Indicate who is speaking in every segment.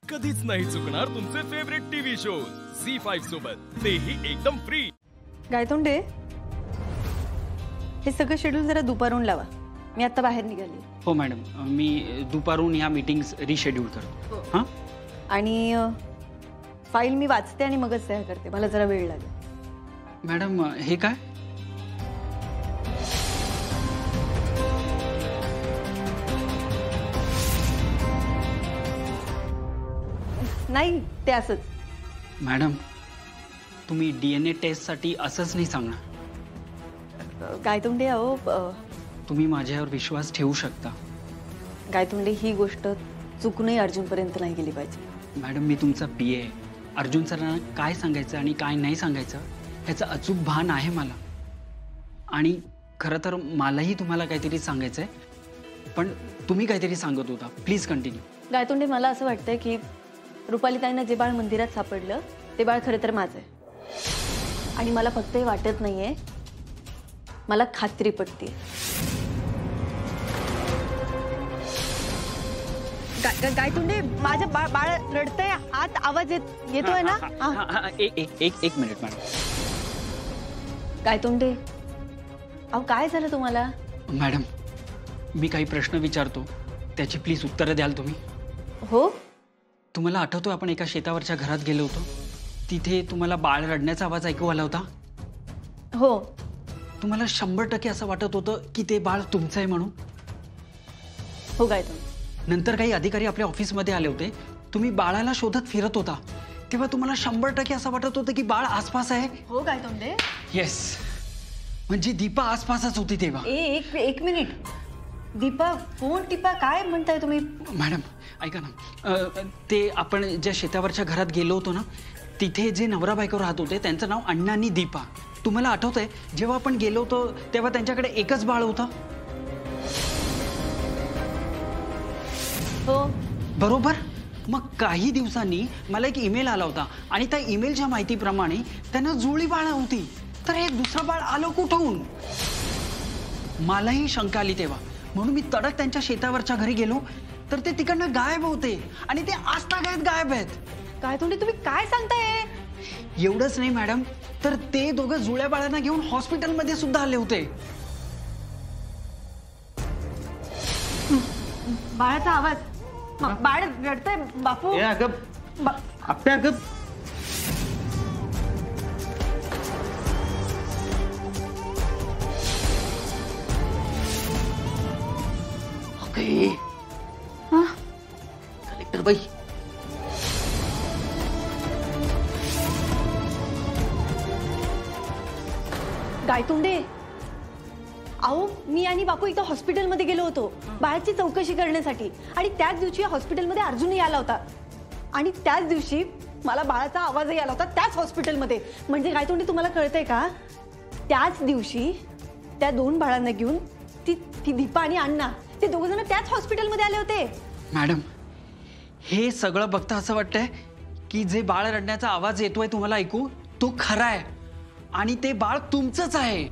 Speaker 1: कधीच नाही चुकणार तुमचे फेवरेट टीव्ही शोज झी5 सोबत, तेही एकदम फ्री।
Speaker 2: गायतोंडे, हे सगळं शेड्यूल जरा दुपारून लावा, मी आता बाहेर निघाली।
Speaker 3: हो मॅडम, मी दुपारून ह्या मीटिंग्स रिशेड्यूल करतो। हां,
Speaker 2: आणि फाईल मी वाचते आणि मगच तयार करते, मला जरा वेळ लागेल।
Speaker 3: मॅडम हे काय?
Speaker 2: नाही, ते असंच।
Speaker 3: मॅडम तुम्ही DNA टेस्टसाठी असंच नाही सांगणार।
Speaker 2: गायतोंडे, अहो
Speaker 3: तुम्ही माझ्यावर विश्वास ठेवू शकता।
Speaker 2: गायतोंडे, ही गोष्ट चुकूनही अर्जुनपर्यंत नाही गेली पाहिजे।
Speaker 3: मॅडम मी तुमचा PA आहे, अर्जुन सरांना काय सांगायचं आणि काय नाही सांगायचं ह्याचं अचूक भान आहे मला। आणि खरं तर मलाही तुम्हाला काहीतरी सांगायचं आहे, पण तुम्ही काहीतरी सांगत होता, प्लीज कंटिन्यू।
Speaker 2: गायतोंडे, मला असं वाटतंय की रुपालीताईंना जे बाळ मंदिरात सापडलं ते बाळ खरं तर माझं आहे। आणि मला फक्त हे वाटत नाहीये, मला खात्री पटते। गायतोंडे, माझं बाळ रडतंय, आत आवाज येतोय ना?
Speaker 3: एक मिनिट मॅडम।
Speaker 2: गायतोंडे, अहो काय झालं तुम्हाला?
Speaker 3: मॅडम मी काही प्रश्न विचारतो, त्याची प्लीज उत्तरं द्याल तुम्ही?
Speaker 2: हो।
Speaker 3: तुम्हाला आठवतो आपण एका शेतावरच्या घरात गेलो होतो, तिथे तुम्हाला बाळ रडण्याचा आवाज ऐकू आला होता?
Speaker 2: हो।
Speaker 3: तुम्हाला 100% असं वाटत होतं की ते बाळ तुमचं आहे म्हणून?
Speaker 2: हो गायतोंडे।
Speaker 3: नंतर काही अधिकारी आपल्या ऑफिसमध्ये आले होते, तुम्ही बाळाला शोधत फिरत होता, तेव्हा तुम्हाला 100% असं वाटत होतं की बाळ आसपास आहे?
Speaker 2: हो गायतोंडे।
Speaker 3: येस, म्हणजे दीपा आसपासच होती तेव्हा।
Speaker 2: एक मिनिट, दीपा फोन टिपा काय म्हणताय तुम्ही?
Speaker 3: मॅडम ऐका ना, ते आपण ज्या शेतावरच्या घरात गेलो होतो ना, तिथे जे नवरा बायको राहत होते त्यांचं नाव अण्णा आणि दीपा। तुम्हाला आठवतंय जेव्हा आपण गेलो होतो तेव्हा त्यांच्याकडे एकच बाळ होतं?
Speaker 2: हो
Speaker 3: बरोबर। मग काही दिवसांनी मला एक ईमेल आला होता आणि त्या ईमेलच्या माहितीप्रमाणे त्यांना जुळी बाळ होती, तर हे दुसरं बाळ आलं कुठून? मलाही शंका आली तेव्हा, म्हणून मी तडक त्यांच्या शेतावरच्या घरी गेलो, तर ते तिकडनं गायब होते आणि ते आजतागायत गायब आहेत।
Speaker 2: गायतोंडे, तुम्ही काय सांगताय?
Speaker 3: एवढंच नाही मॅडम, तर ते दोघं जुळ्या बाळांना घेऊन हॉस्पिटलमध्ये सुद्धा आले होते।
Speaker 2: बाळाचा आवाज, बाळ रडतंय बापू।
Speaker 4: आपल्या गप।
Speaker 3: कलेक्टर बाई,
Speaker 2: गायतोंडे, अहो मी आणि बापू इथं हॉस्पिटलमध्ये गेलो होतो बाळाची चौकशी करण्यासाठी, आणि त्याच दिवशी हॉस्पिटलमध्ये अर्जुनही आला होता, आणि त्याच दिवशी मला बाळाचा आवाजही आला होता त्याच हॉस्पिटलमध्ये। म्हणजे गायतोंडे, तुम्हाला कळतंय का, त्याच दिवशी त्या दोन बाळांना घेऊन ती दीपा आणि अण्णा ते दोघ जण त्याच हॉस्पिटलमध्ये आले होते।
Speaker 3: मॅडम हे सगळं बघता असं वाटतंय की जे बाळ रडण्याचा आवाज येतोय तुम्हाला ऐकू, तो खरा आहे आणि ते बाळ तुमचंच आहे।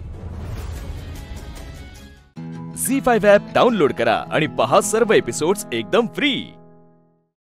Speaker 1: झी5 ॲप डाउनलोड करा आणि पहा सर्व एपिसोड्स एकदम फ्री।